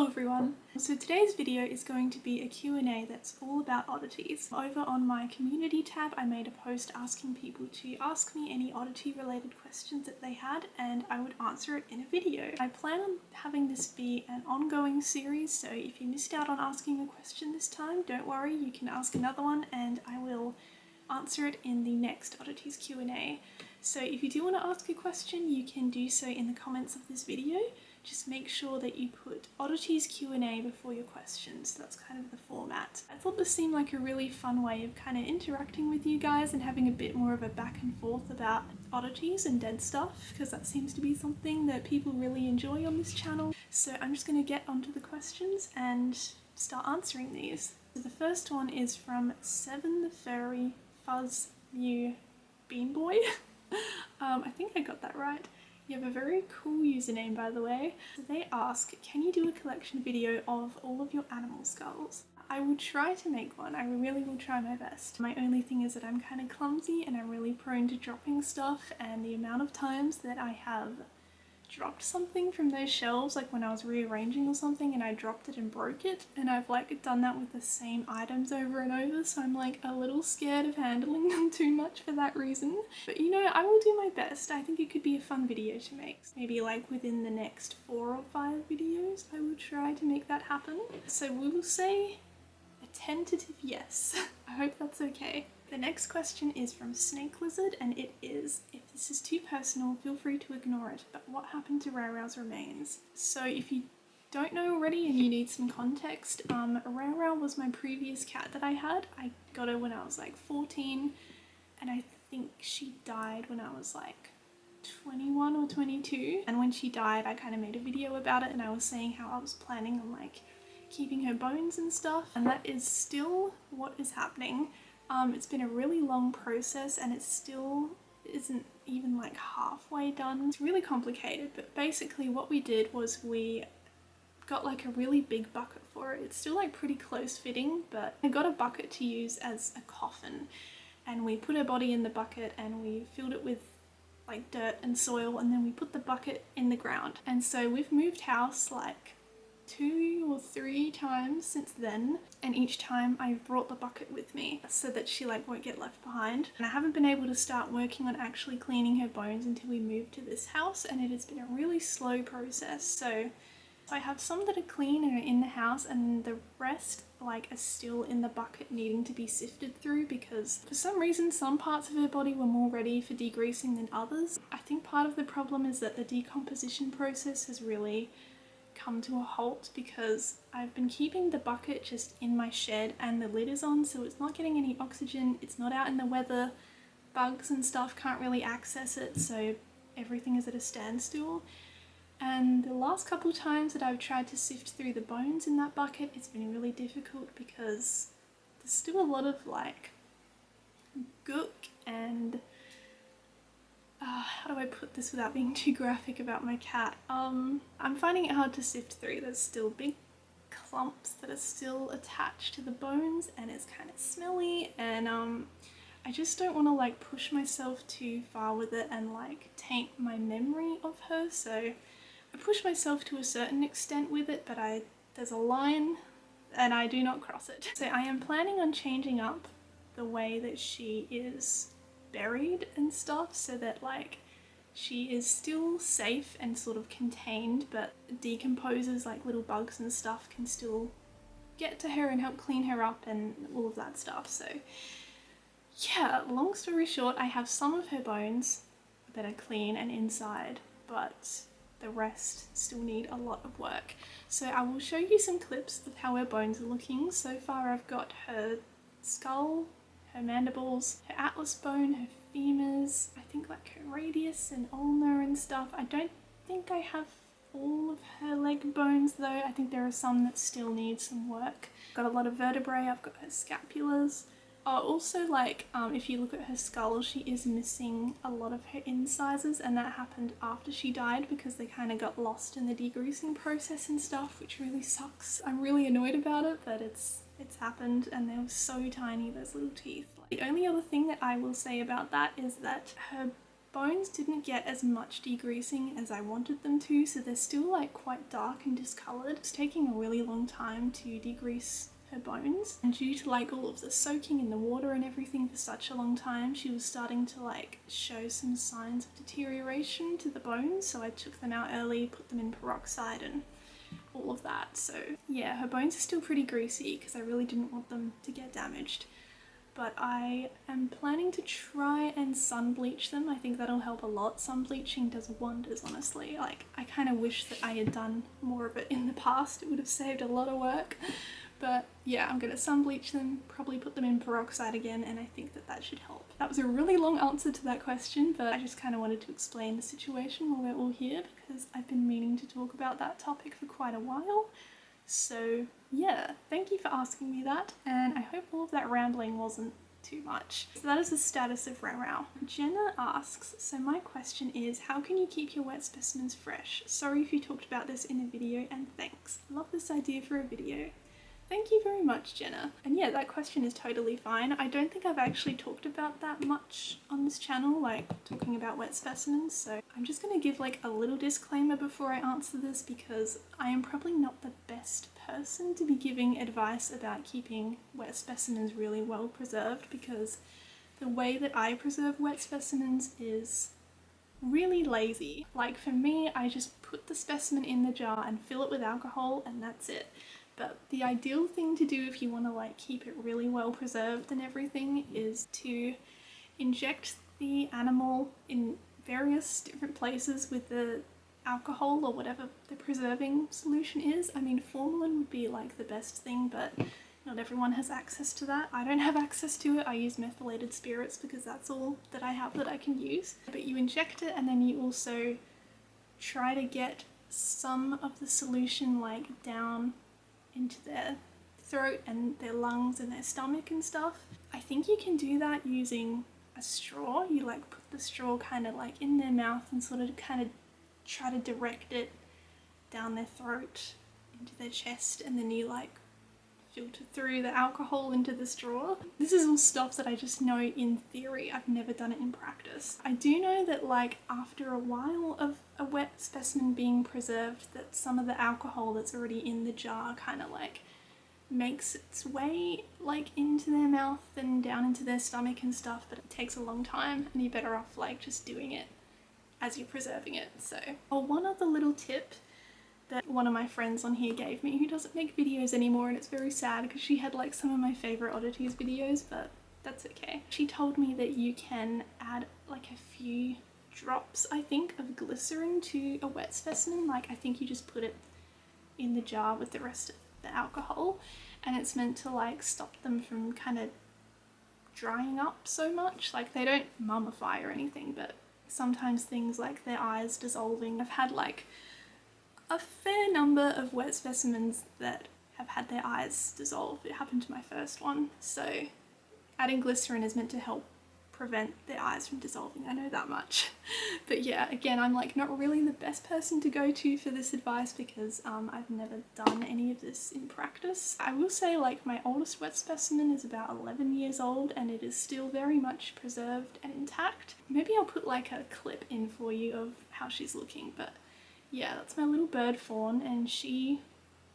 Hello everyone! So today's video is going to be a Q&A that's all about oddities. Over on my community tab I made a post asking people to ask me any oddity related questions that they had and I would answer it in a video. I plan on having this be an ongoing series, so if you missed out on asking a question this time, don't worry, you can ask another one and I will answer it in the next Oddities Q&A. So if you do want to ask a question, you can do so in the comments of this video. Just make sure that you put Oddities Q&A before your questions. That's kind of the format. I thought this seemed like a really fun way of kind of interacting with you guys and having a bit more of a back and forth about oddities and dead stuff, because that seems to be something that people really enjoy on this channel. So I'm just going to get onto the questions and start answering these. So the first one is from Seven the Furry Fuzz Mew Bean Boy. I think I got that right. You have a very cool username, by the way. So they ask, can you do a collection video of all of your animal skulls? I will try to make one. I really will try my best. My only thing is that I'm kind of clumsy and I'm really prone to dropping stuff, and the amount of times that I have dropped something from those shelves, like when I was rearranging or something and I dropped it and broke it, and I've like done that with the same items over and over, so I'm like a little scared of handling them too much for that reason. But you know, I will do my best. I think it could be a fun video to make. Maybe like within the next 4 or 5 videos I will try to make that happen. So we will say a tentative yes. I hope that's okay. The next question is from Snake Lizard, and it is, if this is too personal, feel free to ignore it, but what happened to Rao's remains? So if you don't know already and you need some context, Rao was my previous cat that I had. I got her when I was like 14, and I think she died when I was like 21 or 22. And when she died, I kind of made a video about it and I was saying how I was planning on like keeping her bones and stuff, and that is still what is happening. It's been a really long process and it still isn't even like halfway done. It's really complicated, but basically what we did was we got like a really big bucket for it. It's still like pretty close fitting, but I got a bucket to use as a coffin, and we put her body in the bucket and we filled it with like dirt and soil, and then we put the bucket in the ground. And so we've moved house like 2 or 3 times since then, and each time I've brought the bucket with me so that she like won't get left behind. And I haven't been able to start working on actually cleaning her bones until we moved to this house, and it has been a really slow process. So I have some that are clean and are in the house, and the rest like are still in the bucket needing to be sifted through, because for some reason some parts of her body were more ready for degreasing than others. I think part of the problem is that the decomposition process has really come to a halt, because I've been keeping the bucket just in my shed and the lid is on, so it's not getting any oxygen, it's not out in the weather, bugs and stuff can't really access it, so everything is at a standstill. And the last couple times that I've tried to sift through the bones in that bucket, it's been really difficult because there's still a lot of like gook and how do I put this without being too graphic about my cat? I'm finding it hard to sift through. There's still big clumps that are still attached to the bones, and it's kind of smelly, and I just don't want to like push myself too far with it and like taint my memory of her. So I push myself to a certain extent with it, but there's a line and I do not cross it. So I am planning on changing up the way that she is buried and stuff, so that like she is still safe and sort of contained, but decomposes, like little bugs and stuff can still get to her and help clean her up and all of that stuff. So yeah, long story short, I have some of her bones that are clean and inside, but the rest still need a lot of work. So I will show you some clips of how her bones are looking. So far I've got her skull, her mandibles, her atlas bone, her femurs, I think like her radius and ulnar and stuff. I don't think I have all of her leg bones though. I think there are some that still need some work. Got a lot of vertebrae, I've got her scapulars. Also like if you look at her skull, she is missing a lot of her incisors, and that happened after she died because they kind of got lost in the degreasing process and stuff, which really sucks. I'm really annoyed about it, but it's happened, and they were so tiny, those little teeth. The only other thing that I will say about that is that her bones didn't get as much degreasing as I wanted them to, so they're still like quite dark and discoloured. It's taking a really long time to degrease her bones, and due to like all of the soaking in the water and everything for such a long time, she was starting to like show some signs of deterioration to the bones, so I took them out early, put them in peroxide and all of that. So yeah, her bones are still pretty greasy because I really didn't want them to get damaged, but I am planning to try and sun bleach them. I think that'll help a lot. Sun bleaching does wonders, honestly. Like, I kind of wish that I had done more of it in the past. It would have saved a lot of work. But yeah, I'm gonna sun bleach them, probably put them in peroxide again, and I think that that should help. That was a really long answer to that question, but I just kind of wanted to explain the situation while we're all here because I've been meaning to talk about that topic for quite a while. So yeah, thank you for asking me that, and I hope all of that rambling wasn't too much. So that is the status of Rao. Jenna asks, so my question is, how can you keep your wet specimens fresh? Sorry if you talked about this in a video, and thanks. Love this idea for a video. Thank you very much, Jenna. And yeah, that question is totally fine. I don't think I've actually talked about that much on this channel, like talking about wet specimens, so I'm just gonna give like a little disclaimer before I answer this because I am probably not the best person to be giving advice about keeping wet specimens really well preserved, because the way that I preserve wet specimens is really lazy. Like for me, I just put the specimen in the jar and fill it with alcohol and that's it. But the ideal thing to do if you want to like keep it really well preserved and everything is to inject the animal in various different places with the alcohol or whatever the preserving solution is. I mean, formalin would be like the best thing, but not everyone has access to that. I don't have access to it. I use methylated spirits because that's all that I have that I can use. But you inject it and then you also try to get some of the solution like down into their throat and their lungs and their stomach and stuff. I think you can do that using a straw. You like put the straw kind of like in their mouth and sort of kind of try to direct it down their throat into their chest, and then you like filter through the alcohol into the straw. This is all stuff that I just know in theory. I've never done it in practice. I do know that like after a while of a wet specimen being preserved, that some of the alcohol that's already in the jar kind of like makes its way like into their mouth and down into their stomach and stuff, but it takes a long time and you're better off like just doing it as you're preserving it. So, one other little tip that one of my friends on here gave me, who doesn't make videos anymore, and it's very sad because she had like some of my favourite Oddities videos, but that's okay. She told me that you can add like a few drops, I think, of glycerin to a wet specimen. Like I think you just put it in the jar with the rest of the alcohol, and it's meant to like stop them from kind of drying up so much. Like they don't mummify or anything, but sometimes things like their eyes dissolving. I've had like a fair number of wet specimens that have had their eyes dissolve. It happened to my first one, so adding glycerin is meant to help prevent their eyes from dissolving, I know that much. But yeah, again, I'm like not really the best person to go to for this advice because I've never done any of this in practice. I will say like my oldest wet specimen is about 11 years old and it is still very much preserved and intact. Maybe I'll put like a clip in for you of how she's looking, but yeah, that's my little bird fawn and she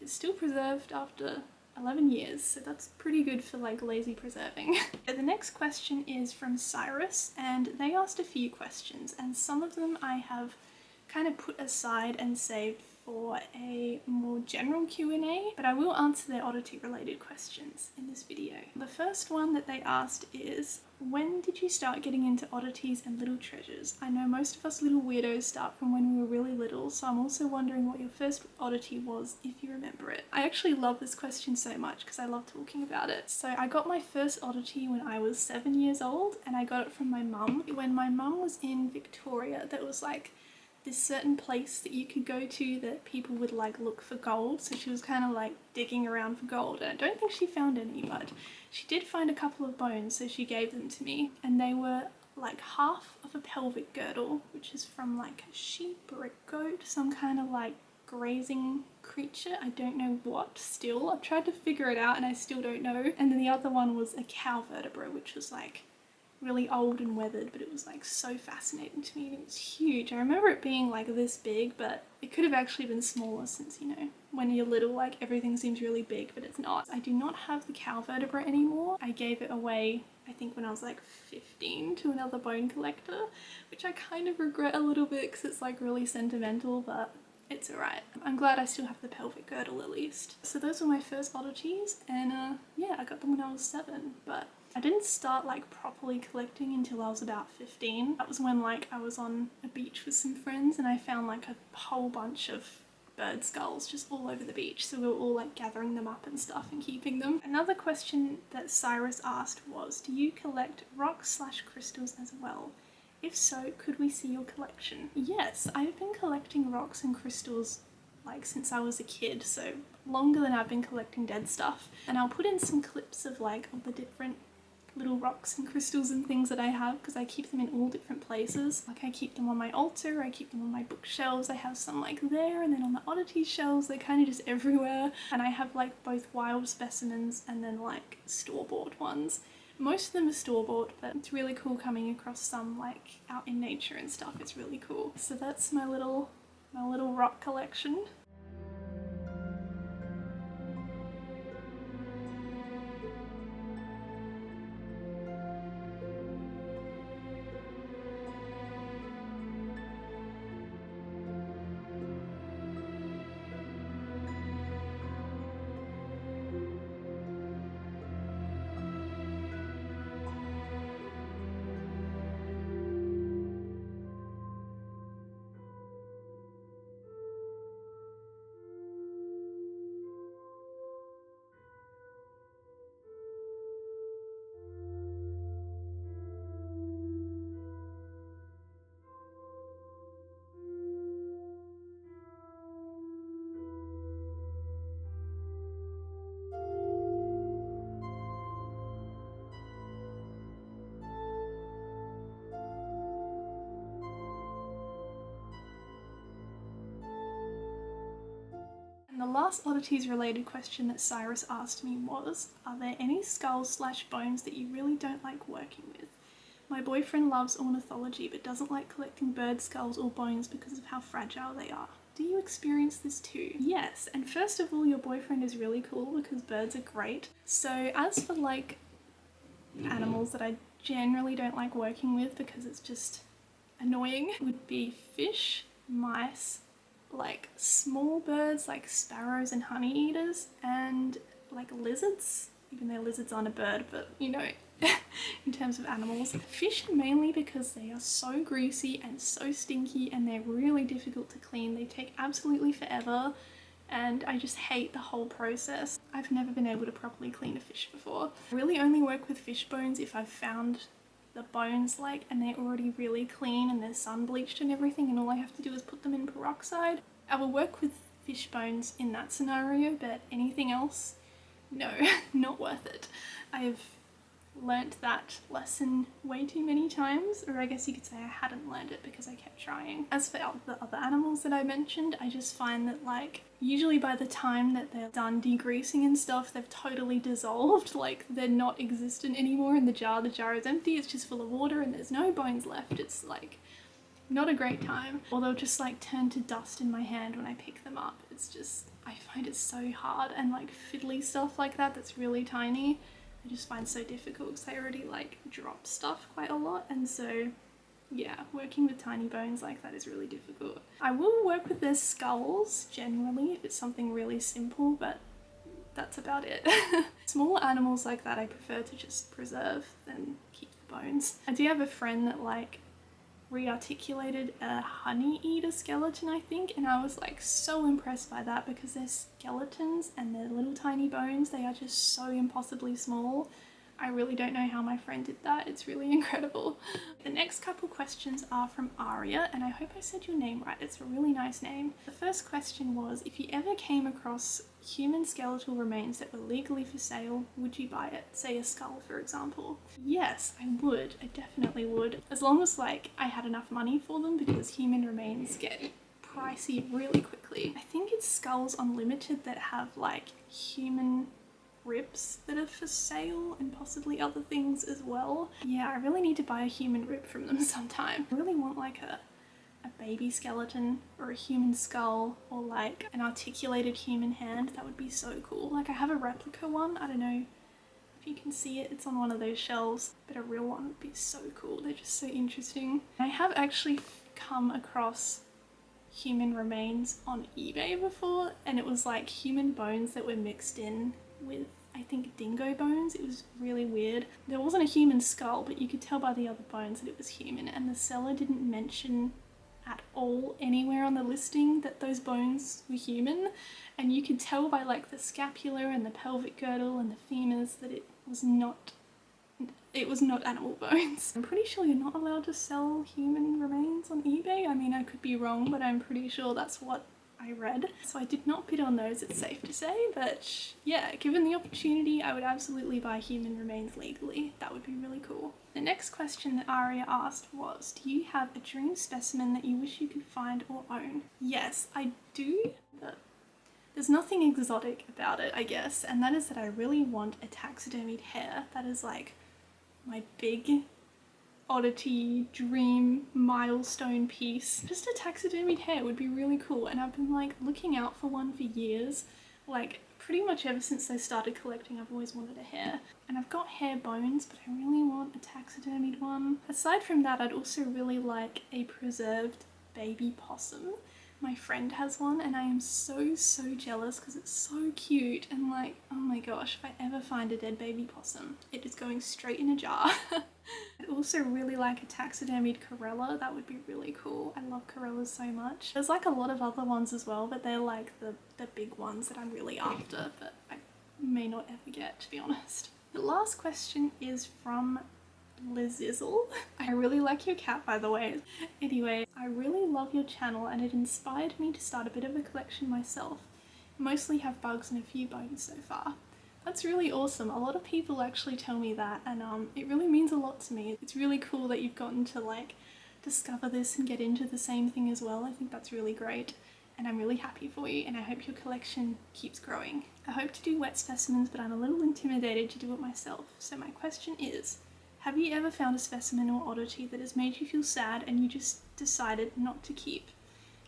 is still preserved after 11 years, so that's pretty good for like lazy preserving. The next question is from Cyrus, and they asked a few questions, and some of them I have kind of put aside and saved for a more general Q&A, but I will answer their oddity related questions in this video. The first one that they asked is, when did you start getting into oddities and little treasures? I know most of us little weirdos start from when we were really little, so I'm also wondering what your first oddity was, if you remember it. I actually love this question so much because I love talking about it. So I got my first oddity when I was 7 years old, and I got it from my mum. When my mum was in Victoria, there was like this certain place that you could go to that people would like look for gold, so she was kind of like digging around for gold, and I don't think she found any, but she did find a couple of bones, so she gave them to me, and they were like half of a pelvic girdle, which is from like a sheep or a goat, some kind of like grazing creature, I don't know what. Still, I've tried to figure it out and I still don't know. And then the other one was a cow vertebra, which was like really old and weathered, but it was like so fascinating to me, and it was huge. I remember it being like this big, but it could have actually been smaller since, you know, when you're little, like everything seems really big, but it's not. I do not have the cow vertebra anymore. I gave it away, I think when I was like 15 to another bone collector, which I kind of regret a little bit because it's like really sentimental, but it's alright. I'm glad I still have the pelvic girdle at least. So those were my first oddities, and yeah, I got them when I was 7, but I didn't start like properly collecting until I was about 15. That was when like I was on a beach with some friends and I found like a whole bunch of bird skulls just all over the beach, so we were all like gathering them up and stuff and keeping them. Another question that Cyrus asked was, do you collect rocks/crystals as well? If so, could we see your collection? Yes, I've been collecting rocks and crystals like since I was a kid, so longer than I've been collecting dead stuff. And I'll put in some clips of like all the different little rocks and crystals and things that I have, because I keep them in all different places. Like I keep them on my altar, I keep them on my bookshelves, I have some like there, and then on the oddities shelves, they're kind of just everywhere. And I have like both wild specimens and then like store-bought ones. Most of them are store-bought, but it's really cool coming across some like out in nature and stuff. It's really cool. So that's my little rock collection. And the last oddities related question that Cyrus asked me was, are there any skulls/bones that you really don't like working with? My boyfriend loves ornithology but doesn't like collecting bird skulls or bones because of how fragile they are. Do you experience this too? Yes, and first of all, your boyfriend is really cool because birds are great. So as for like animals that I generally don't like working with because it's just annoying, would be fish, mice, like small birds like sparrows and honey eaters, and like lizards, even though lizards aren't a bird, but you know, in terms of animals. Fish mainly because they are so greasy and so stinky and they're really difficult to clean. They take absolutely forever and I just hate the whole process. I've never been able to properly clean a fish before. I really only work with fish bones if I've found the bones like and they're already really clean and they're sun bleached and everything, and all I have to do is put them in peroxide. I will work with fish bones in that scenario, but anything else, no, not worth it. I've learnt that lesson way too many times, or I guess you could say I hadn't learned it because I kept trying. As for the other animals that I mentioned, I just find that like usually by the time that they're done degreasing and stuff, they've totally dissolved, like they're not existent anymore in the jar. The jar is empty, it's just full of water and there's no bones left. It's like not a great time. Or they'll just like turn to dust in my hand when I pick them up. It's just, I find it so hard, and like fiddly stuff like that that's really tiny I just find so difficult because I already like drop stuff quite a lot, and so yeah, working with tiny bones like that is really difficult. I will work with their skulls generally if it's something really simple, but that's about it. Small animals like that I prefer to just preserve than keep the bones. I do have a friend that like rearticulated a honey eater skeleton, I think, and I was like so impressed by that because their skeletons and their little tiny bones, they are just so impossibly small. I really don't know how my friend did that. It's really incredible. The next couple questions are from Aria, and I hope I said your name right. It's a really nice name. The first question was, if you ever came across human skeletal remains that were legally for sale, would you buy it? Say a skull, for example. Yes, I would. I definitely would. As long as like I had enough money for them, because human remains get pricey really quickly. I think it's Skulls Unlimited that have like human ribs that are for sale and possibly other things as well. Yeah, I really need to buy a human rib from them sometime. I really want like a baby skeleton or a human skull or like an articulated human hand. That would be so cool. Like I have a replica one, I don't know if you can see it, it's on one of those shelves, but a real one would be so cool. They're just so interesting. I have actually come across human remains on eBay before, and it was like human bones that were mixed in with, I think, dingo bones. It was really weird. There wasn't a human skull, but you could tell by the other bones that it was human, and the seller didn't mention at all anywhere on the listing that those bones were human, and you could tell by like the scapula and the pelvic girdle and the femurs that it was not animal bones. I'm pretty sure you're not allowed to sell human remains on eBay. I mean, I could be wrong, but I'm pretty sure that's what I read. So I did not bid on those, it's safe to say, but yeah, given the opportunity, I would absolutely buy human remains legally. That would be really cool. The next question that Aria asked was, do you have a dream specimen that you wish you could find or own? Yes, I do, but there's nothing exotic about it, I guess, and that is that I really want a taxidermied hare. That is like my big oddity dream milestone piece. Just a taxidermied hare would be really cool, and I've been like looking out for one for years. Like pretty much ever since I started collecting, I've always wanted a hare. And I've got hare bones, but I really want a taxidermied one. Aside from that, I'd also really like a preserved baby possum. My friend has one and I am so jealous because it's so cute, and like, oh my gosh, if I ever find a dead baby possum, it is going straight in a jar. I'd also really like a taxidermied corella. That would be really cool. I love corellas so much. There's like a lot of other ones as well, but they're like the big ones that I'm really after, but I may not ever get, to be honest. The last question is from Lizizzle. I really like your cat, by the way. Anyway, I really love your channel and it inspired me to start a bit of a collection myself. I mostly have bugs and a few bones so far. That's really awesome. A lot of people actually tell me that, and it really means a lot to me. It's really cool that you've gotten to like discover this and get into the same thing as well. I think that's really great, and I'm really happy for you, and I hope your collection keeps growing. I hope to do wet specimens, but I'm a little intimidated to do it myself. So my question is, have you ever found a specimen or oddity that has made you feel sad and you just decided not to keep?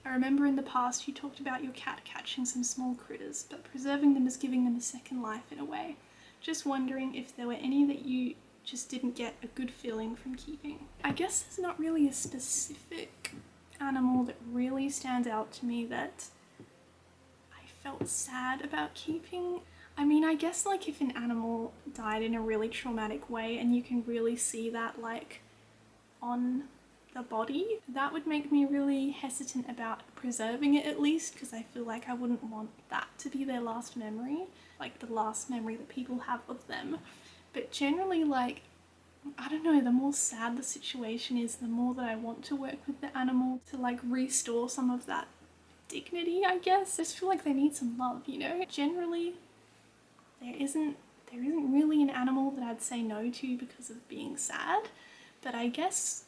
I remember in the past you talked about your cat catching some small critters, but preserving them is giving them a second life in a way. Just wondering if there were any that you just didn't get a good feeling from keeping. I guess there's not really a specific animal that really stands out to me that I felt sad about keeping. I mean, I guess like if an animal died in a really traumatic way and you can really see that like on the body, that would make me really hesitant about preserving it, at least, because I feel like I wouldn't want that to be their last memory, like the last memory that people have of them. But generally, like, I don't know, the more sad the situation is, the more that I want to work with the animal to like restore some of that dignity, I guess. I just feel like they need some love, you know? Generally, there isn't really an animal that I'd say no to because of being sad, but I guess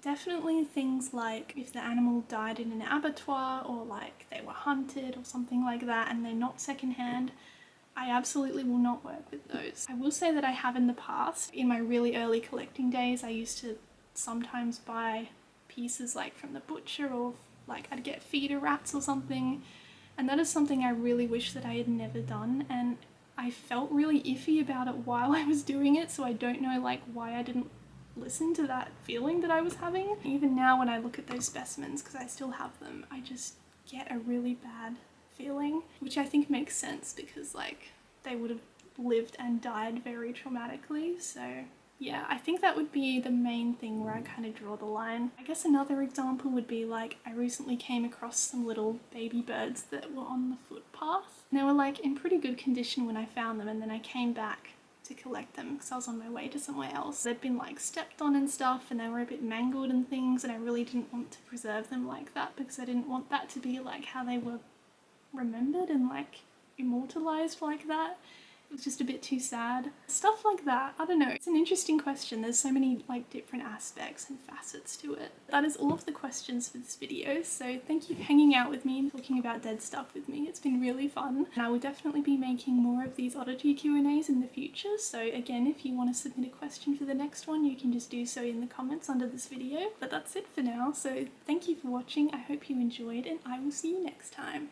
definitely things like if the animal died in an abattoir or like they were hunted or something like that and they're not secondhand, I absolutely will not work with those. I will say that I have in the past. In my really early collecting days, I used to sometimes buy pieces like from the butcher, or like I'd get feeder rats or something, and that is something I really wish that I had never done, and I felt really iffy about it while I was doing it, so I don't know like why I didn't listen to that feeling that I was having. Even now when I look at those specimens, because I still have them, I just get a really bad feeling, which I think makes sense because like they would have lived and died very traumatically. So yeah, I think that would be the main thing where I kind of draw the line. I guess another example would be like I recently came across some little baby birds that were on the footpath. And they were like in pretty good condition when I found them, and then I came back to collect them because I was on my way to somewhere else. They'd been like stepped on and stuff, and they were a bit mangled and things, and I really didn't want to preserve them like that because I didn't want that to be like how they were remembered and like immortalized like that. was just a bit too sad. Stuff like that. I don't know. It's an interesting question. There's so many like different aspects and facets to it. That is all of the questions for this video. So thank you for hanging out with me and talking about dead stuff with me. It's been really fun. And I will definitely be making more of these oddity Q&As in the future. So again, if you want to submit a question for the next one, you can just do so in the comments under this video. But that's it for now. So thank you for watching. I hope you enjoyed and I will see you next time.